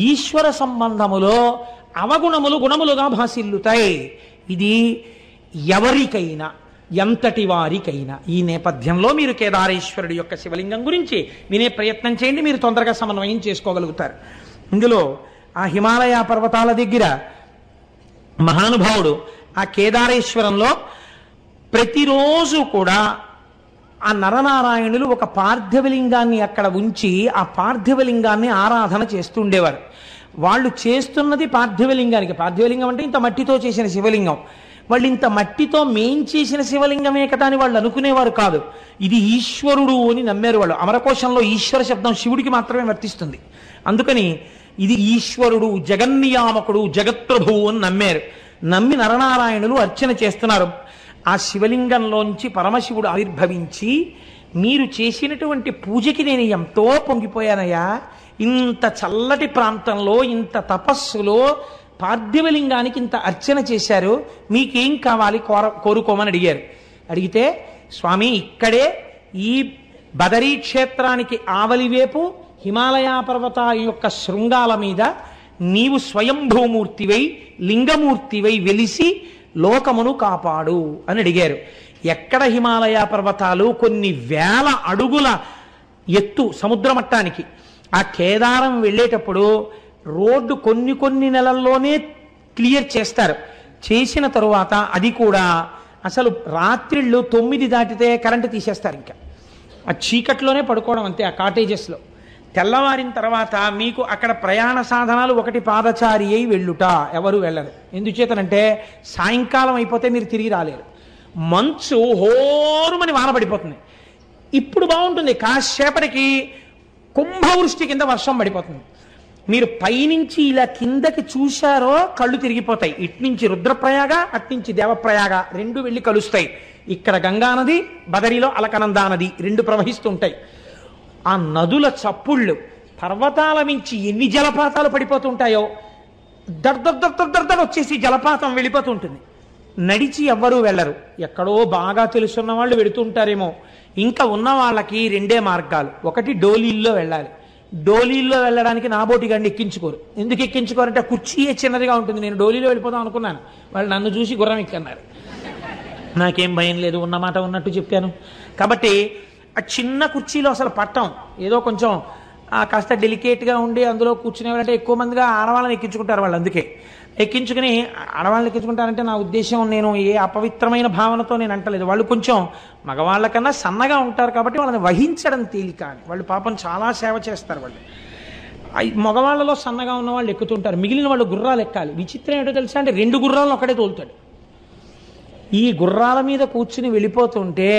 ఈశ్వర సంబంధములో అవగుణములు గుణములుగా భాసిల్లుతాయి. ఇది ఎవరికైనా, ఎంతటి వారికైనా. ఈ నేపథ్యంలో మీరు కేదారేశ్వరుడి యొక్క శివలింగం గురించి వినే ప్రయత్నం చేయండి, మీరు తొందరగా సమన్వయం చేసుకోగలుగుతారు. ఇందులో ఆ హిమాలయ పర్వతాల దగ్గర మహానుభావుడు ఆ కేదారేశ్వరంలో ప్రతిరోజు కూడా ఆ నరనారాయణులు ఒక పార్థివలింగాన్ని అక్కడ ఉంచి ఆ పార్థివలింగాన్ని ఆరాధన చేస్తుండేవారు. వాళ్ళు చేస్తున్నది పార్థివలింగానికి. పార్థివలింగం అంటే ఇంత మట్టితో చేసిన శివలింగం. వాళ్ళు ఇంత మట్టితో మేం చేసిన శివలింగమే కదా అని వాళ్ళు అనుకునేవారు కాదు. ఇది ఈశ్వరుడు అని నమ్మారు వాళ్ళు. అమరకోశంలో ఈశ్వర శబ్దం శివుడికి మాత్రమే వర్తిస్తుంది. అందుకని ఇది ఈశ్వరుడు, జగన్నియామకుడు, జగత్ప్రభువు అని నమ్మారు. నమ్మి నరనారాయణులు అర్చన చేస్తున్నారు. ఆ శివలింగంలోంచి పరమశివుడు ఆవిర్భవించి, మీరు చేసినటువంటి పూజకి నేను ఎంతో పొంగిపోయానయ్యా, ఇంత చల్లటి ప్రాంతంలో, ఇంత తపస్సులో పార్థివలింగానికి ఇంత అర్చన చేశారు, మీకేం కావాలి కోరుకోమని అడిగారు. అడిగితే, స్వామి ఇక్కడే ఈ బదరీ క్షేత్రానికి ఆవలివేపు హిమాలయ పర్వతాల యొక్క శృంగాల మీద నీవు స్వయంభూమూర్తివై లింగమూర్తివై వెలిసి లోకమును కాపాడు అని అడిగారు. ఎక్కడ హిమాలయ పర్వతాలు? కొన్ని వేల అడుగుల ఎత్తు సముద్ర మట్టానికి. ఆ కేదారం వెళ్ళేటప్పుడు రోడ్డు కొన్ని నెలల్లోనే క్లియర్ చేస్తారు. చేసిన తరువాత అది కూడా అసలు రాత్రిళ్ళు 9 దాటితే కరెంటు తీసేస్తారు. ఇంకా ఆ చీకట్లోనే పడుకోవడం అంతే ఆ కాటేజెస్లో. తెల్లవారిన తర్వాత మీకు అక్కడ ప్రయాణ సాధనాలు ఒకటి పాదచారి అయి వెళ్ళుట, ఎవరు వెళ్ళరు. ఎందుచేతనంటే సాయంకాలం అయిపోతే మీరు తిరిగి రాలేరు. మంచు హోరుమని వాన పడిపోతుంది. ఇప్పుడు బాగుంటుంది, కాసేపటికి కుంభవృష్టి కింద వర్షం పడిపోతుంది. మీరు పైనుంచి ఇలా కిందకి చూశారో కళ్ళు తిరిగిపోతాయి. ఇట్నుంచి రుద్రప్రయాగ, అట్నుంచి దేవప్రయాగ రెండు వెళ్ళి కలుస్తాయి. ఇక్కడ గంగానది, బదరిలో అలకనందా నది రెండు ప్రవహిస్తుంటాయి. ఆ నదుల చప్పుళ్ళు, పర్వతాల మించి ఎన్ని జలపాతాలు పడిపోతుంటాయో దర్దర్ వచ్చేసి జలపాతం వెళ్ళిపోతూ ఉంటుంది. నడిచి ఎవ్వరూ వెళ్ళరు. ఎక్కడో బాగా తెలుసున్న వాళ్ళు వెడుతుంటారేమో. ఇంకా ఉన్న వాళ్ళకి రెండే మార్గాలు. ఒకటి డోలీల్లో వెళ్ళాలి. డోలీల్లో వెళ్ళడానికి నాబోటి గండి ఎక్కించుకోరు. ఎందుకు ఎక్కించుకోరంటే కుర్చీయే చిన్నదిగా ఉంటుంది. నేను డోలీలో వెళ్ళిపోదాం అనుకున్నాను, వాళ్ళు నన్ను చూసి గుర్రం ఎక్కన్నారు. నాకేం భయం లేదు, ఉన్నమాట ఉన్నట్టు చెప్పాను. కాబట్టి ఆ చిన్న కుర్చీలో అసలు పట్టం, ఏదో కొంచెం కాస్త డెలికేట్గా ఉండి అందులో కూర్చునేవాళ్ళంటే ఎక్కువ మందిగా ఆడవాళ్ళని ఎక్కించుకుంటారు వాళ్ళు. అందుకే ఎక్కించుకుని ఆడవాళ్ళని ఎక్కించుకుంటారంటే నా ఉద్దేశం, నేను ఏ అపవిత్రమైన భావనతో నేను అంటలేదు. వాళ్ళు కొంచెం మగవాళ్ళకన్నా సన్నగా ఉంటారు కాబట్టి వాళ్ళని వహించడం తేలిక అని. వాళ్ళు పాపం చాలా సేవ చేస్తారు. వాళ్ళు మగవాళ్ళలో సన్నగా ఉన్న వాళ్ళు ఎక్కుతుంటారు, మిగిలిన వాళ్ళు గుర్రాలు ఎక్కాలి. విచిత్రం ఏంటో తెలుసా అంటే 2 గుర్రాలను ఒకటే తోలుతాడు. ఈ గుర్రాల మీద కూర్చుని వెళ్ళిపోతుంటే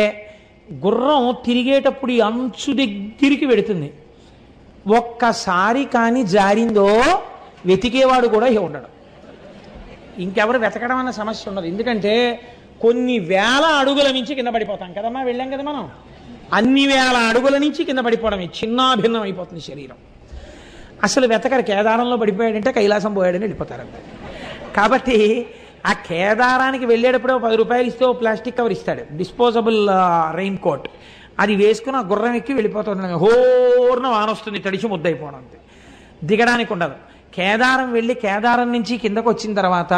గుర్రం తిరిగేటప్పుడు ఈ అంచు దగ్గరికి వెడుతుంది. ఒక్కసారి కానీ జారిందో వెతికేవాడు కూడా ఉండడు. ఇంకెవరు వెతకడం అన్న సమస్య ఉండదు. ఎందుకంటే కొన్ని వేల అడుగుల నుంచి కింద పడిపోతాం కదమ్మా, వెళ్ళాం కదా మనం. అన్ని వేల అడుగుల నుంచి కింద పడిపోవడమే, చిన్నాభిన్నం అయిపోతుంది శరీరం. అసలు వెతకరు. కేదారంలో పడిపోయాడంటే కైలాసం పోయాడని వెళ్ళిపోతారంట. కాబట్టి ఆ కేదారానికి వెళ్ళేటప్పుడు 10 రూపాయలు ఇస్తే ఓ ప్లాస్టిక్ కవర్ ఇస్తాడు, డిస్పోజబుల్ రెయిన్ కోట్. అది వేసుకుని ఆ గుర్రం ఎక్కి వెళ్ళిపోతుంది. హోర్న వానొస్తుంది, తడిచి ముద్దయిపోవడం అంతే, దిగడానికి ఉండదు. కేదారం వెళ్ళి కేదారం నుంచి కిందకు వచ్చిన తర్వాత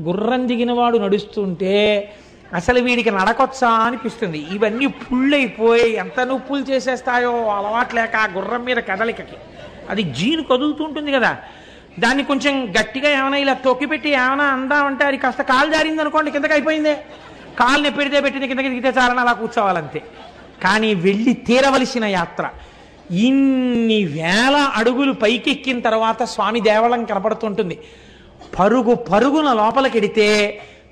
గుర్రం దిగిన వాడు నడుస్తుంటే అసలు వీడికి నడకొచ్చా అనిపిస్తుంది. ఇవన్నీ పుళ్ళైపోయి ఎంత నొప్పులు చేసేస్తాయో అలవాట్లేక ఆ గుర్రం మీద కదలికకి. అది జీను కదులుతుంటుంది కదా, దాన్ని కొంచెం గట్టిగా ఏమైనా ఇలా తొక్కిపెట్టి ఏమైనా అందామంటే అది కాస్త కాలు జారింది అనుకోండి, కిందకి అయిపోయిందే. కాలుని పెడితే పెట్టింది, కిందకి దిగితే చాలని అలా కూర్చోవాలంతే. కానీ వెళ్ళి తీరవలసిన యాత్ర. ఇన్ని వేల అడుగులు పైకెక్కిన తర్వాత స్వామి దేవళం కనపడుతుంటుంది. పరుగున లోపలికెడితే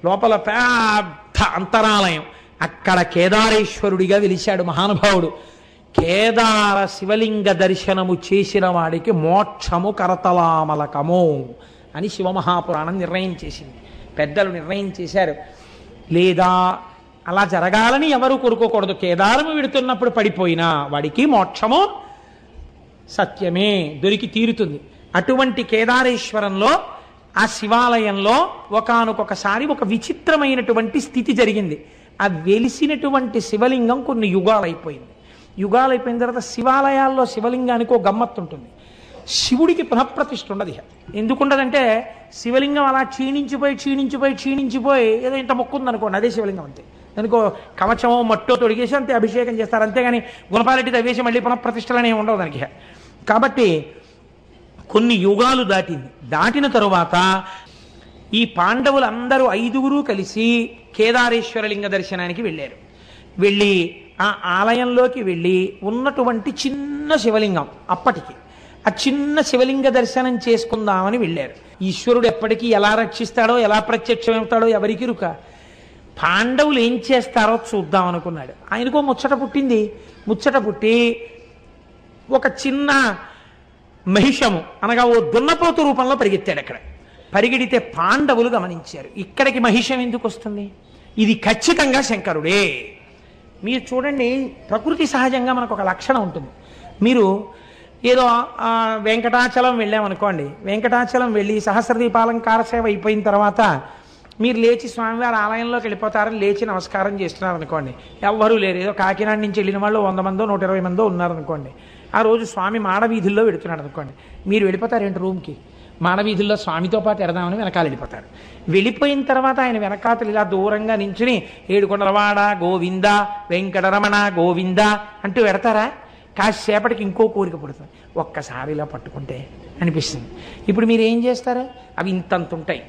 లోపల పెద్ద అంతరాలయం. అక్కడ కేదారేశ్వరుడిగా వెలిశాడు మహానుభావుడు. కేదార శివలింగ దర్శనము చేసిన వాడికి మోక్షము కరతలామలకము అని శివమహాపురాణం నిర్ణయం చేసింది, పెద్దలు నిర్ణయం చేశారు. లేదా అలా జరగాలని ఎవరు కోరుకోకూడదు. కేదారము విడుతున్నప్పుడు పడిపోయినా వాడికి మోక్షము సత్యమే, దొరికి తీరుతుంది. అటువంటి కేదారేశ్వరంలో ఆ శివాలయంలో ఒకానొకసారి ఒక విచిత్రమైనటువంటి స్థితి జరిగింది. ఆ వెలిసినటువంటి శివలింగం కొన్ని యుగాలైపోయింది. యుగాలైపోయిన తర్వాత శివాలయాల్లో శివలింగానికి ఒక గమ్మత్తు ఉంటుంది. శివుడికి పునఃప్రతిష్ఠ ఉండదు. ఎందుకుండదంటే శివలింగం అలా క్షీణించిపోయి ఏదో ఇంత మొక్కు ఉందనుకోండి, అదే శివలింగం అంతే. దానికో కవచమో మట్టో తొడిగేసి అంతే అభిషేకం చేస్తారు, అంతేగాని గుణపాలెట్టి తవ్వేసి మళ్ళీ పునఃప్రతిష్టలనే ఉండవు దానికి. కాబట్టి కొన్ని యుగాలు దాటిన తరువాత ఈ పాండవులందరూ 5గురు కలిసి కేదారేశ్వరలింగ దర్శనానికి వెళ్ళారు. వెళ్ళి ఆ ఆలయంలోకి వెళ్ళి ఉన్నటువంటి చిన్న శివలింగం, అప్పటికి ఆ చిన్న శివలింగ దర్శనం చేసుకుందామని వెళ్ళారు. ఈశ్వరుడు ఎప్పటికీ ఎలా రక్షిస్తాడో ఎలా ప్రత్యక్షమవుతాడో ఎవరికి రుక. పాండవులు ఏం చేస్తారో చూద్దాం అనుకున్నాడు. ఆయనకో ముచ్చట పుట్టి ఒక చిన్న మహిషము అనగా ఓ దున్నపోతు రూపంలో పరిగెత్తాడు. అక్కడ పరిగెడితే పాండవులు గమనించారు, ఇక్కడికి మహిషం ఎందుకు వస్తుంది, ఇది ఖచ్చితంగా శంకరుడే. మీరు చూడండి, ప్రకృతి సహజంగా మనకు ఒక లక్షణం ఉంటుంది. మీరు ఏదో వెంకటాచలం వెళ్ళామనుకోండి, వెంకటాచలం వెళ్ళి సహస్రదీపాలంకార సేవ అయిపోయిన తర్వాత మీరు లేచి స్వామివారి ఆలయంలోకి వెళ్ళిపోతారని లేచి నమస్కారం చేస్తున్నారు అనుకోండి, ఎవ్వరూ లేరు. ఏదో కాకినాడ నుంచి వెళ్ళిన వాళ్ళు 100 మందో 120 మందో ఉన్నారనుకోండి. ఆ రోజు స్వామి మాడవీధుల్లో వెడుతున్నాడు అనుకోండి, మీరు వెళ్ళిపోతారేంటి రూమ్కి? మాడవీధుల్లో స్వామితో పాటు ఎడదామని వెనకాల వెళ్ళిపోతారు. వెళ్ళిపోయిన తర్వాత ఆయన వెనకాతలు ఇలా దూరంగా నించుని ఏడుకొండలవాడ గోవింద, వెంకటరమణ గోవింద అంటూ పెడతారా? కాసేపటికి ఇంకో కోరిక పుడుతుంది, ఒక్కసారి ఇలా పట్టుకుంటే అనిపిస్తుంది. ఇప్పుడు మీరు ఏం చేస్తారు? అవి ఇంతంత ఉంటాయి.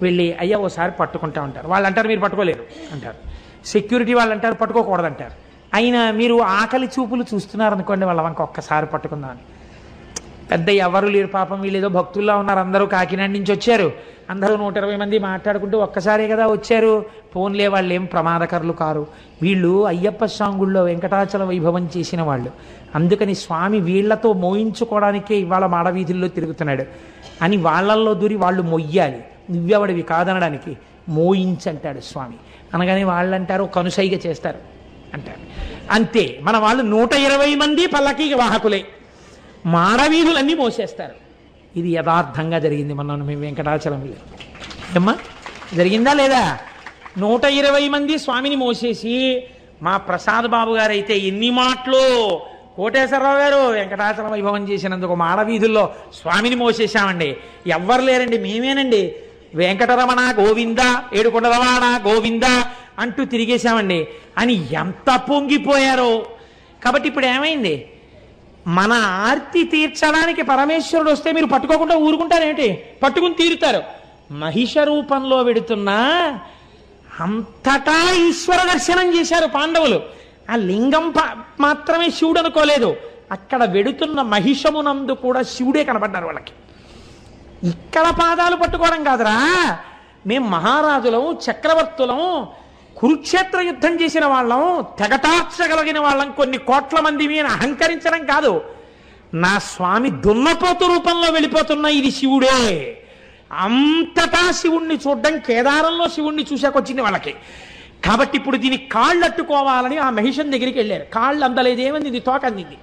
వెళ్ళి అయ్యా ఓసారి పట్టుకుంటా ఉంటారు. వాళ్ళు అంటారు మీరు పట్టుకోలేరు అంటారు. సెక్యూరిటీ వాళ్ళు అంటారు పట్టుకోకూడదు అంటారు. అయినా మీరు ఆకలి చూపులు చూస్తున్నారనుకోండి, వాళ్ళ వంక ఒక్కసారి పట్టుకుందామని. పెద్ద ఎవరు లేరు పాపం, వీళ్ళు ఏదో భక్తుల్లో ఉన్నారు, అందరూ కాకినాడ నుంచి వచ్చారు, అందరూ 120 మంది మాట్లాడుకుంటూ ఒక్కసారే కదా వచ్చారు, ఫోన్లే, వాళ్ళు ఏం ప్రమాదకరులు కారు, వీళ్ళు అయ్యప్ప స్వామి వెంకటాచల వైభవం చేసిన వాళ్ళు, అందుకని స్వామి వీళ్లతో మోయించుకోవడానికే ఇవాళ మాడవీధుల్లో తిరుగుతున్నాడు అని వాళ్ళల్లో దూరి వాళ్ళు మొయ్యాలి, నువ్వెవడివి కాదనడానికి, మోయించంటాడు స్వామి. అనగానే వాళ్ళు అంటారు కనుసైగా చేస్తారు అంటారు. అంతే, మన వాళ్ళు 120 మంది పల్లకి వాహకులే, మాడవీధులన్నీ మోసేస్తారు. ఇది యథార్థంగా జరిగింది. మనం మేము వెంకటాచలం ఏమ్మా జరిగిందా లేదా? 120 మంది స్వామిని మోసేసి, మా ప్రసాద్ బాబు గారు అయితే ఎన్ని మాటలు, కోటేశ్వరరావు గారు వెంకటాచలం వైభవం చేసినందుకు మాడవీధుల్లో స్వామిని మోసేశామండి, ఎవ్వరు లేరండి మేమేనండి, వెంకటరమణ గోవింద, ఏడుకొండలవాడ గోవింద అంటూ తిరిగేశామండి అని ఎంత పొంగిపోయారో. కాబట్టి ఇప్పుడు ఏమైంది? మన ఆర్తి తీర్చడానికి పరమేశ్వరుడు వస్తే మీరు పట్టుకోకుండా ఊరుకుంటారేంటి? పట్టుకుని తీరుతారు. మహిష రూపంలో వెడుతున్నా అంతటా ఈశ్వర దర్శనం చేశారు పాండవులు. ఆ లింగం మాత్రమే శివుడు అనుకోలేదు, అక్కడ వెడుతున్న మహిషమునందు కూడా శివుడే కనబడ్డారు వాళ్ళకి. ఇక్కడ పాదాలు పట్టుకోవడం కాదురా, మేం మహారాజులం, చక్రవర్తులం, కురుక్షేత్ర యుద్ధం చేసిన వాళ్ళం, తెగటార్చగలిగిన వాళ్ళం, కొన్ని కోట్ల మంది మీద అహంకరించడం కాదు. నా స్వామి దున్నపోతు రూపంలో వెళ్ళిపోతున్న ఇది శివుడే. అంతటా శివుణ్ణి చూడడం, కేదారంలో శివుణ్ణి చూశాకొచ్చింది వాళ్ళకి. కాబట్టి ఇప్పుడు దీన్ని కాళ్ళు అట్టుకోవాలని ఆ మహిషన్ దగ్గరికి వెళ్ళారు. కాళ్ళు అందలేదేమంది, ఇది తోక అందింది.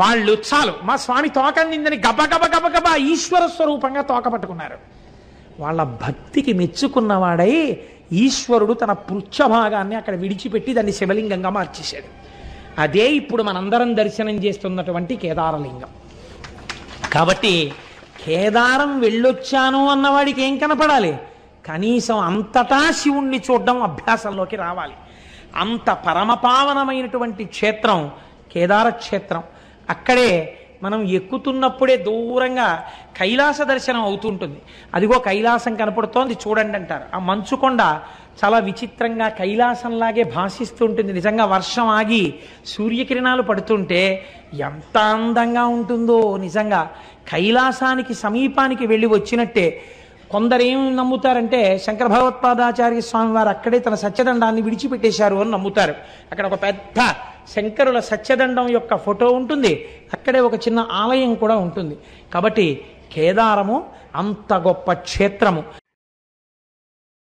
వాళ్ళు చాలు మా స్వామి తోక అందిందని గబగబా ఈశ్వర స్వరూపంగా తోక పట్టుకున్నారు. వాళ్ళ భక్తికి మెచ్చుకున్నవాడై ఈశ్వరుడు తన పృచ్ఛభాగాన్ని అక్కడ విడిచిపెట్టి దాన్ని శివలింగంగా మార్చేశాడు. అదే ఇప్పుడు మనందరం దర్శనం చేస్తున్నటువంటి కేదారలింగం. కాబట్టి కేదారం వెళ్ళొచ్చాను అన్నవాడికి ఏం కనపడాలి? కనీసం అంతటా శివుణ్ణి చూడడం అభ్యాసంలోకి రావాలి. అంత పరమపావనమైనటువంటి క్షేత్రం కేదార క్షేత్రం. అక్కడే మనం ఎక్కుతున్నప్పుడే దూరంగా కైలాస దర్శనం అవుతుంటుంది. అదిగో కైలాసం కనపడుతోంది చూడండి అంటారు. ఆ మంచుకొండ చాలా విచిత్రంగా కైలాసంలాగే భాషిస్తూ ఉంటుంది. నిజంగా వర్షం ఆగి సూర్యకిరణాలు పడుతుంటే ఎంత అందంగా ఉంటుందో. నిజంగా కైలాసానికి సమీపానికి వెళ్ళి వచ్చినట్టే. కొందరు ఏం నమ్ముతారంటే శంకర భగవత్పాదాచార్య స్వామి వారు అక్కడే తన సత్యదండాన్ని విడిచిపెట్టేశారు అని నమ్ముతారు. అక్కడ ఒక పెద్ద శంకరుల సత్యదండం యొక్క ఫోటో ఉంటుంది, అక్కడే ఒక చిన్న ఆలయం కూడా ఉంటుంది. కాబట్టి కేదారము అంత గొప్ప క్షేత్రము.